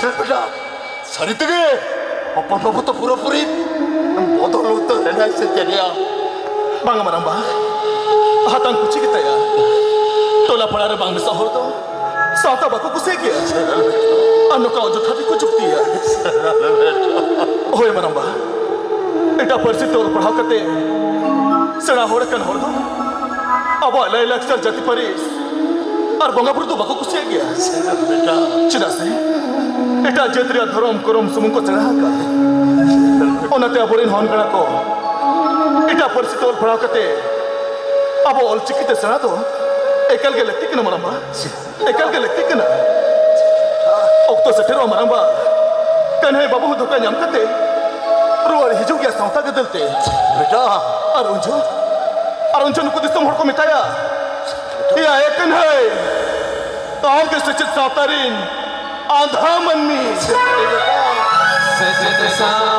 बेटा सारी तगे अपन बाबू तो पूरा पूरी बदल उत्तर रहना इसे तेरिया bang maramba hatang kuci kita ya tola pala bang sahur to sata baku kusek ya anu kau jo tadi ku cukti ya hoy maramba eta persi tol padhaw kate sena hor kan hor do abo lai laksar jati paris ar bonga buru to baku kusek ya बेटा chida se eta jetriya dharam korom sumung ko chara ka onate aborin hon kana ko eta persi tol padhaw kate abo ol chikite sena to ekal ge lekti kana maramba ekal ge lekti kana okto setero maramba kan hai babu duka nyam kate ruar hiju gya sauta gedelte बेटा arunjo nuku disam hor ko mitaya ya ekan hai taam ke sechit sautarin andha manmi बेटा सचित सा